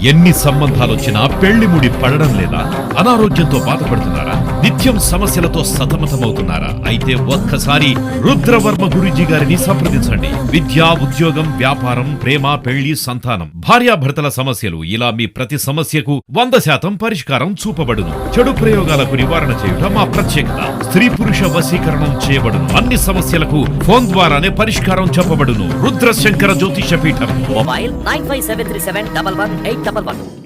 ఎన్ని సంబంధాలొచ్చినా పెళ్లి ముడి పడడం లేదా? అనారోగ్యంతో బాధపడుతున్నారా? నిత్యం సమస్యలతో సతమతమవుతున్నారా? అయితే ఒక్కసారి రుద్రవర్మ గురూజీ గారిని సంప్రదించండి. విద్య, ఉద్యోగం, వ్యాపారం, ప్రేమ, పెళ్లి, సంతానం, భార్యాభర్తల సమస్యలు, ఇలా మీ ప్రతి సమస్యకు 100% పరిష్కారం చూపబడును. చెడు ప్రయోగాలకు నివారణ చేయుట మా ప్రత్యేకత. స్త్రీ పురుష వశీకరణం చేయబడును. అన్ని సమస్యలకు ఫోన్ ద్వారానే పరిష్కారం చెప్పబడును. రుద్రశంకర జ్యోతిష పీఠం. మొబైల్ 9573711811.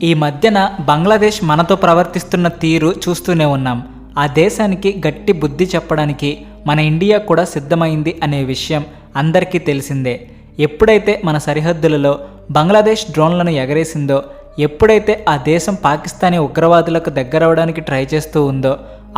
ఈ మధ్యన బంగ్లాదేశ్ మనతో ప్రవర్తిస్తున్న తీరు చూస్తూనే ఉన్నాం. ఆ దేశానికి గట్టి బుద్ధి చెప్పడానికి మన ఇండియా కూడా సిద్ధమైంది అనే విషయం అందరికీ తెలిసిందే. ఎప్పుడైతే మన సరిహద్దులలో బంగ్లాదేశ్ డ్రోన్లను ఎగరేసిందో, ఎప్పుడైతే ఆ దేశం పాకిస్తానీ ఉగ్రవాదులకు దగ్గరవడానికి ట్రై చేస్తూ ఉందో,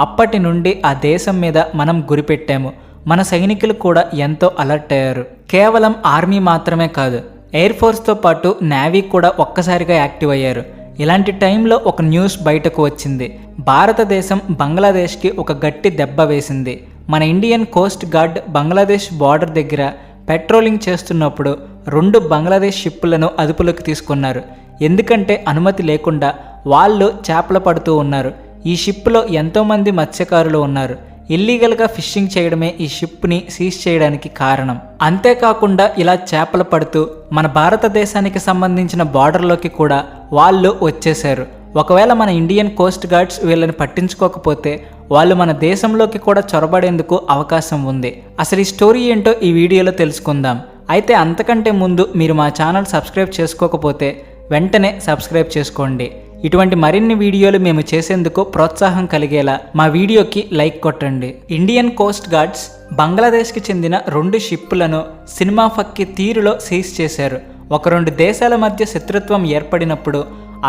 అప్పటి నుండి ఆ దేశం మీద మనం గురిపెట్టాము. మన సైనికులు కూడా ఎంతో అలర్ట్ అయ్యారు. కేవలం ఆర్మీ మాత్రమే కాదు, ఎయిర్ ఫోర్స్తో పాటు నేవీ కూడా ఒక్కసారిగా యాక్టివ్ అయ్యారు. ఇలాంటి టైంలో ఒక న్యూస్ బయటకు వచ్చింది. భారతదేశం బంగ్లాదేశ్కి ఒక గట్టి దెబ్బ వేసింది. మన Indian coast guard Bangladesh border దగ్గర పెట్రోలింగ్ చేస్తున్నప్పుడు 2 బంగ్లాదేశ్ షిప్పులను అదుపులోకి తీసుకున్నారు. ఎందుకంటే అనుమతి లేకుండా వాళ్ళు చేపలు పడుతూ ఉన్నారు. ఈ షిప్లో ఎంతోమంది మత్స్యకారులు ఉన్నారు. ఇల్లీగల్గా ఫిషింగ్ చేయడమే ఈ షిప్ని సీజ్ చేయడానికి కారణం. అంతేకాకుండా ఇలా చేపలు పడుతూ మన భారతదేశానికి సంబంధించిన బార్డర్లోకి కూడా వాళ్ళు వచ్చేశారు. ఒకవేళ మన ఇండియన్ కోస్ట్ గార్డ్స్ వీళ్ళని పట్టించుకోకపోతే వాళ్ళు మన దేశంలోకి కూడా చొరబడేందుకు అవకాశం ఉంది. అసలు ఈ స్టోరీ ఏంటో ఈ వీడియోలో తెలుసుకుందాం. అయితే అంతకంటే ముందు మీరు మా ఛానల్ సబ్స్క్రైబ్ చేసుకోకపోతే వెంటనే సబ్స్క్రైబ్ చేసుకోండి. ఇటువంటి మరిన్ని వీడియోలు మేము చేసేందుకు ప్రోత్సాహం కలిగేలా మా వీడియోకి లైక్ కొట్టండి. ఇండియన్ కోస్ట్ గార్డ్స్ బంగ్లాదేశ్కి చెందిన 2 షిప్పులను సినిమా ఫక్కి తీరులో సీజ్ చేశారు. ఒక 2 దేశాల మధ్య శత్రుత్వం ఏర్పడినప్పుడు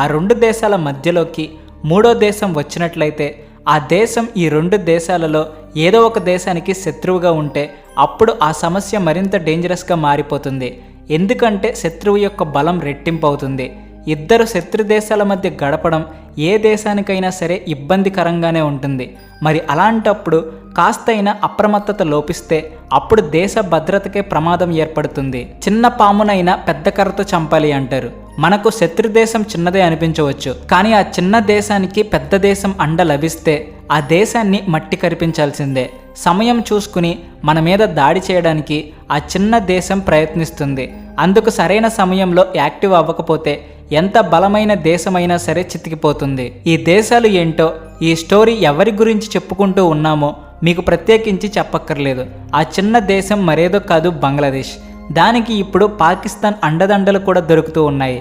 ఆ 2 దేశాల మధ్యలోకి 3వ దేశం వచ్చినట్లయితే ఆ దేశం ఈ 2 దేశాలలో ఏదో ఒక దేశానికి శత్రువుగా ఉంటే అప్పుడు ఆ సమస్య మరింత డేంజరస్గా మారిపోతుంది. ఎందుకంటే శత్రువు యొక్క బలం రెట్టింపు అవుతుంది. ఇద్దరు శత్రు దేశాల మధ్య గడపడం ఏ దేశానికైనా సరే ఇబ్బందికరంగానే ఉంటుంది. మరి అలాంటప్పుడు కాస్తైనా అప్రమత్తత లోపిస్తే అప్పుడు దేశ భద్రతకే ప్రమాదం ఏర్పడుతుంది. చిన్న పామునైనా పెద్ద కర్రతో చంపాలి అంటారు. మనకు శత్రు దేశం చిన్నదే అనిపించవచ్చు, కానీ ఆ చిన్న దేశానికి పెద్ద దేశం అండ లభిస్తే ఆ దేశాన్ని మట్టి కరిపించాల్సిందే. సమయం చూసుకుని మన మీద దాడి చేయడానికి ఆ చిన్న దేశం ప్రయత్నిస్తుంది. అందుకు సరైన సమయంలో యాక్టివ్ అవ్వకపోతే ఎంత బలమైన దేశమైనా సరే చితికిపోతుంది. ఈ దేశాలు ఏంటో ఈ స్టోరీ ఎవరి గురించి చెప్పుకుంటూ ఉన్నామో మీకు ప్రత్యేకించి చెప్పక్కర్లేదు. ఆ చిన్న దేశం మరేదో కాదు, బంగ్లాదేశ్. దానికి ఇప్పుడు పాకిస్తాన్ అండదండలు కూడా దొరుకుతూ ఉన్నాయి.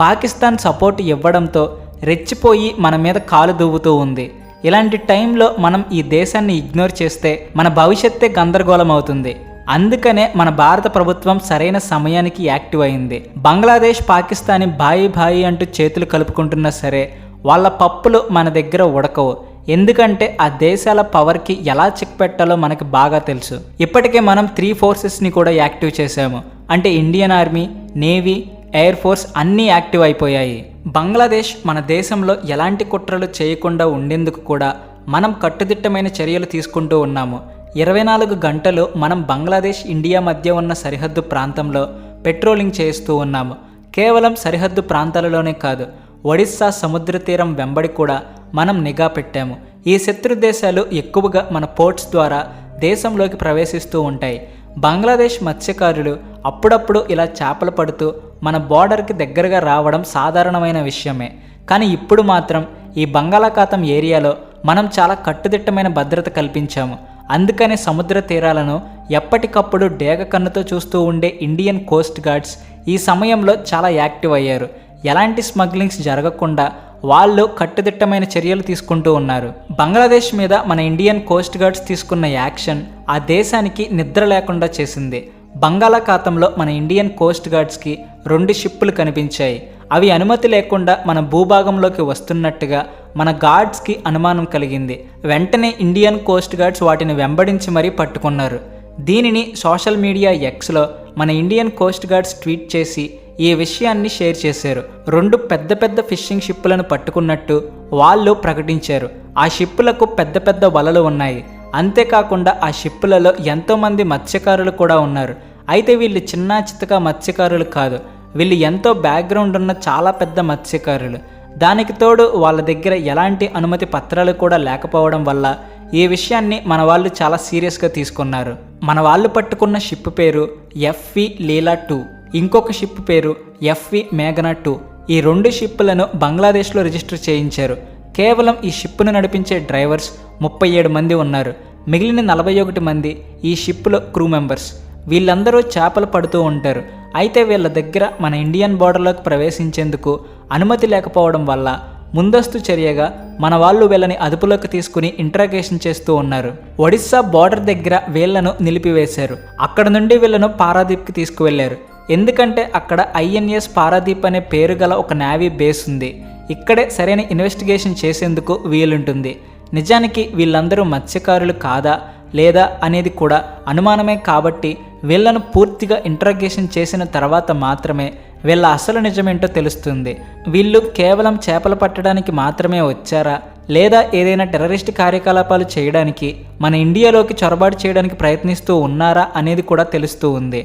పాకిస్తాన్ సపోర్ట్ ఇవ్వడంతో రెచ్చిపోయి మన మీద కాలు దువ్వుతూ ఉంది. ఇలాంటి టైంలో మనం ఈ దేశాన్ని ఇగ్నోర్ చేస్తే మన భవిష్యత్తే గందరగోళం అవుతుంది. అందుకనే మన భారత ప్రభుత్వం సరైన సమయానికి యాక్టివ్ అయింది. బంగ్లాదేశ్ పాకిస్తానీ భాయి భాయి అంటూ చేతులు కలుపుకుంటున్నా సరే వాళ్ళ పప్పులు మన దగ్గర ఉడకవు. ఎందుకంటే ఆ దేశాల పవర్కి ఎలా చెక్ పెట్టాలో మనకి బాగా తెలుసు. ఇప్పటికే మనం 3 ఫోర్సెస్ని కూడా యాక్టివ్ చేశాము. అంటే Indian army, navy, air force అన్నీ యాక్టివ్ అయిపోయాయి. బంగ్లాదేశ్ మన దేశంలో ఎలాంటి కుట్రలు చేయకుండా ఉండేందుకు కూడా మనం కట్టుదిట్టమైన చర్యలు తీసుకుంటూ ఉన్నాము. 24 గంటలు మనం బంగ్లాదేశ్ ఇండియా మధ్య ఉన్న సరిహద్దు ప్రాంతంలో పెట్రోలింగ్ చేస్తూ ఉన్నాము. కేవలం సరిహద్దు ప్రాంతాలలోనే కాదు, ఒడిస్సా సముద్ర తీరం వెంబడి కూడా మనం నిఘా పెట్టాము. ఈ శత్రు దేశాలు ఎక్కువగా మన పోర్ట్స్ ద్వారా దేశంలోకి ప్రవేశిస్తూ ఉంటాయి. బంగ్లాదేశ్ మత్స్యకారులు అప్పుడప్పుడు ఇలా చేపలు పడుతూ మన బార్డర్కి దగ్గరగా రావడం సాధారణమైన విషయమే. కానీ ఇప్పుడు మాత్రం ఈ బంగాళాఖాతం ఏరియాలో మనం చాలా కట్టుదిట్టమైన భద్రత కల్పించాము. అందుకనే సముద్ర తీరాలను ఎప్పటికప్పుడు డేగ కన్నుతో చూస్తూ ఉండే ఇండియన్ కోస్ట్ గార్డ్స్ ఈ సమయంలో చాలా యాక్టివ్ అయ్యారు. ఎలాంటి స్మగ్లింగ్స్ జరగకుండా వాళ్ళు కట్టుదిట్టమైన చర్యలు తీసుకుంటూ ఉన్నారు. బంగ్లాదేశ్ మీద మన ఇండియన్ కోస్ట్ గార్డ్స్ తీసుకున్న యాక్షన్ ఆ దేశానికి నిద్ర లేకుండా చేసింది. బంగాళాఖాతంలో మన ఇండియన్ కోస్ట్ గార్డ్స్కి 2 షిప్పులు కనిపించాయి. అవి అనుమతి లేకుండా మన భూభాగంలోకి వస్తున్నట్టుగా మన గార్డ్స్కి అనుమానం కలిగింది. వెంటనే ఇండియన్ కోస్ట్ గార్డ్స్ వాటిని వెంబడించి మరీ పట్టుకున్నారు. దీనిని సోషల్ మీడియా ఎక్స్లో మన ఇండియన్ కోస్ట్ గార్డ్స్ ట్వీట్ చేసి ఈ విషయాన్ని షేర్ చేశారు. 2 పెద్ద పెద్ద ఫిషింగ్ షిప్పులను పట్టుకున్నట్టు వాళ్ళు ప్రకటించారు. ఆ షిప్పులకు పెద్ద పెద్ద వలలు ఉన్నాయి. అంతేకాకుండా ఆ షిప్పులలో ఎంతోమంది మత్స్యకారులు కూడా ఉన్నారు. అయితే వీళ్ళు చిన్న చితక మత్స్యకారులు కాదు, వీళ్ళు ఎంతో బ్యాక్గ్రౌండ్ ఉన్న చాలా పెద్ద మత్స్యకారులు. దానికి తోడు వాళ్ళ దగ్గర ఎలాంటి అనుమతి పత్రాలు కూడా లేకపోవడం వల్ల ఈ విషయాన్ని మన వాళ్ళు చాలా సీరియస్గా తీసుకున్నారు. మన వాళ్ళు పట్టుకున్న షిప్ పేరు ఎఫ్వి లీలా 2, ఇంకొక షిప్ పేరు ఎఫ్వి మేఘనా 2. ఈ 2 షిప్పులను బంగ్లాదేశ్లో రిజిస్టర్ చేయించారు. కేవలం ఈ షిప్పును నడిపించే డ్రైవర్స్ 37 మంది ఉన్నారు. మిగిలిన 41 మంది ఈ షిప్లో క్రూ మెంబర్స్. వీళ్ళందరూ చేపలు పడుతూ ఉంటారు. అయితే వీళ్ళ దగ్గర మన ఇండియన్ బోర్డర్లోకి ప్రవేశించేందుకు అనుమతి లేకపోవడం వల్ల ముందస్తు చర్యగా మన వాళ్ళు వీళ్ళని అదుపులోకి తీసుకుని ఇంట్రాగేషన్ చేస్తూ ఉన్నారు. ఒడిస్సా బోర్డర్ దగ్గర వీళ్లను నిలిపివేశారు. అక్కడ నుండి వీళ్ళను పారాదీప్కి తీసుకువెళ్లారు. ఎందుకంటే అక్కడ ఐఎన్ఎస్ పారాదీప్ అనే పేరు గల ఒక నేవీ బేస్ ఉంది. ఇక్కడే సరైన ఇన్వెస్టిగేషన్ చేసేందుకు వీలుంటుంది. నిజానికి వీళ్ళందరూ మత్స్యకారులు కాదా లేదా అనేది కూడా అనుమానమే. కాబట్టి వీళ్లను పూర్తిగా ఇంట్రాగేషన్ చేసిన తర్వాత మాత్రమే వీళ్ళ అసలు నిజమేంటో తెలుస్తుంది. వీళ్ళు కేవలం చేపలు పట్టడానికి మాత్రమే వచ్చారా లేదా ఏదైనా టెర్రరిస్ట్ కార్యకలాపాలు చేయడానికి మన ఇండియాలోకి చొరబాటు చేయడానికి ప్రయత్నిస్తూ ఉన్నారా అనేది కూడా తెలుస్తూ ఉంది.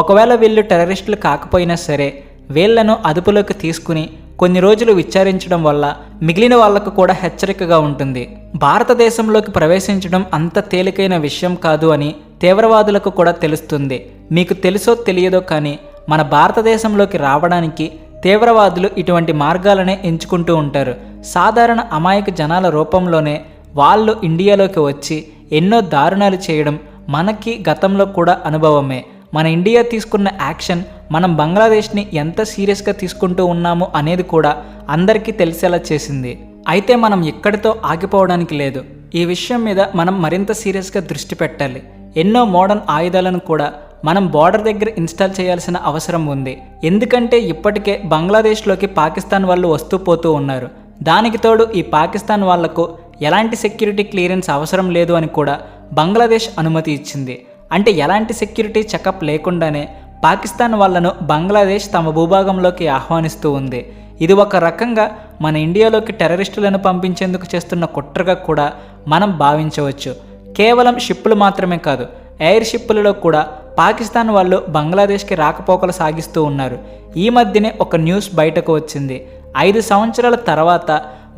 ఒకవేళ వీళ్ళు టెర్రరిస్టులు కాకపోయినా సరే వీళ్లను అదుపులోకి తీసుకుని కొన్ని రోజులు విచారించడం వల్ల మిగిలిన వాళ్లకు కూడా హెచ్చరికగా ఉంటుంది. భారతదేశంలోకి ప్రవేశించడం అంత తేలికైన విషయం కాదు అని తీవ్రవాదులకు కూడా తెలుస్తుంది. మీకు తెలుసో తెలియదో కానీ మన భారతదేశంలోకి రావడానికి తీవ్రవాదులు ఇటువంటి మార్గాలనే ఎంచుకుంటూ ఉంటారు. సాధారణ అమాయక జనాల రూపంలోనే వాళ్ళు ఇండియాలోకి వచ్చి ఎన్నో దారుణాలు చేయడం మనకి గతంలో కూడా అనుభవమే. మన ఇండియా తీసుకున్న యాక్షన్ మనం బంగ్లాదేశ్ని ఎంత సీరియస్గా తీసుకుంటూ ఉన్నాము అనేది కూడా అందరికీ తెలిసేలా చేసింది. అయితే మనం ఇక్కడితో ఆగిపోవడానికి లేదు. ఈ విషయం మీద మనం మరింత సీరియస్గా దృష్టి పెట్టాలి. ఎన్నో మోడర్న్ ఆయుధాలను కూడా మనం బార్డర్ దగ్గర ఇన్స్టాల్ చేయాల్సిన అవసరం ఉంది. ఎందుకంటే ఇప్పటికే బంగ్లాదేశ్లోకి పాకిస్తాన్ వాళ్ళు వస్తూ పోతూ ఉన్నారు. దానికి తోడు ఈ పాకిస్తాన్ వాళ్లకు ఎలాంటి సెక్యూరిటీ క్లియరెన్స్ అవసరం లేదు అని కూడా బంగ్లాదేశ్ అనుమతి ఇచ్చింది. అంటే ఎలాంటి సెక్యూరిటీ చెకప్ లేకుండానే పాకిస్తాన్ వాళ్లను బంగ్లాదేశ్ తమ భూభాగంలోకి ఆహ్వానిస్తూ ఉంది. ఇది ఒక రకంగా మన ఇండియాలోకి టెర్రరిస్టులను పంపించేందుకు చేస్తున్న కుట్రగా కూడా మనం భావించవచ్చు. కేవలం షిప్పులు మాత్రమే కాదు, ఎయిర్ షిప్పులలో కూడా పాకిస్తాన్ వాళ్ళు బంగ్లాదేశ్కి రాకపోకలు సాగిస్తూ ఉన్నారు. ఈ మధ్యనే ఒక న్యూస్ బయటకు వచ్చింది. 5 సంవత్సరాల తర్వాత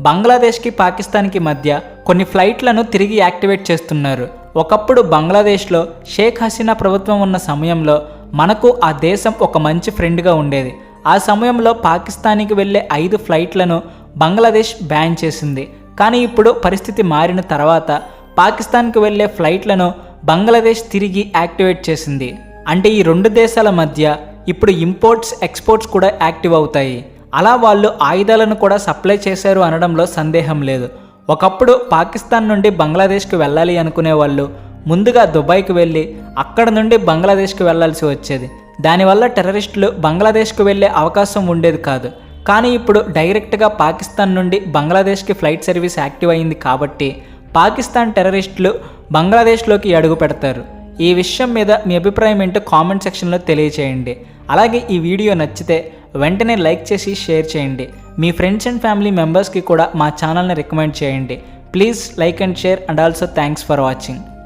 బంగ్లాదేశ్కి పాకిస్తాన్కి మధ్య కొన్ని ఫ్లైట్లను తిరిగి యాక్టివేట్ చేస్తున్నారు. ఒకప్పుడు బంగ్లాదేశ్లో షేక్ హసీనా ప్రభుత్వం ఉన్న సమయంలో మనకు ఆ దేశం ఒక మంచి ఫ్రెండ్గా ఉండేది. ఆ సమయంలో పాకిస్తాన్కి వెళ్ళే 5 ఫ్లైట్లను బంగ్లాదేశ్ బ్యాన్ చేసింది. కానీ ఇప్పుడు పరిస్థితి మారిన తర్వాత పాకిస్తాన్కి వెళ్ళే ఫ్లైట్లను బంగ్లాదేశ్ తిరిగి యాక్టివేట్ చేసింది. అంటే ఈ 2 దేశాల మధ్య ఇప్పుడు ఇంపోర్ట్స్ ఎక్స్పోర్ట్స్ కూడా యాక్టివ్ అవుతాయి. అలా వాళ్ళు ఆయుధాలను కూడా సప్లై చేశారు అనడంలో సందేహం లేదు. ఒకప్పుడు పాకిస్తాన్ నుండి బంగ్లాదేశ్కి వెళ్ళాలి అనుకునే వాళ్ళు ముందుగా దుబాయ్కి వెళ్ళి అక్కడ నుండి బంగ్లాదేశ్కి వెళ్లాల్సి వచ్చేది. దానివల్ల టెర్రరిస్టులు బంగ్లాదేశ్కి వెళ్ళే అవకాశం ఉండేది కాదు. కానీ ఇప్పుడు డైరెక్ట్గా పాకిస్తాన్ నుండి బంగ్లాదేశ్కి ఫ్లైట్ సర్వీస్ యాక్టివ్ అయింది కాబట్టి పాకిస్తాన్ టెర్రరిస్టులు బంగ్లాదేశ్లోకి అడుగు పెడతారు. ఈ విషయం మీద మీ అభిప్రాయం ఏంటో కామెంట్ సెక్షన్లో తెలియచేయండి. అలాగే ఈ వీడియో నచ్చితే వెంటనే లైక్ చేసి షేర్ చేయండి. మీ ఫ్రెండ్స్ అండ్ ఫ్యామిలీ మెంబర్స్కి కూడా మా ఛానల్ని రికమెండ్ చేయండి. Please like and share and also thanks for watching.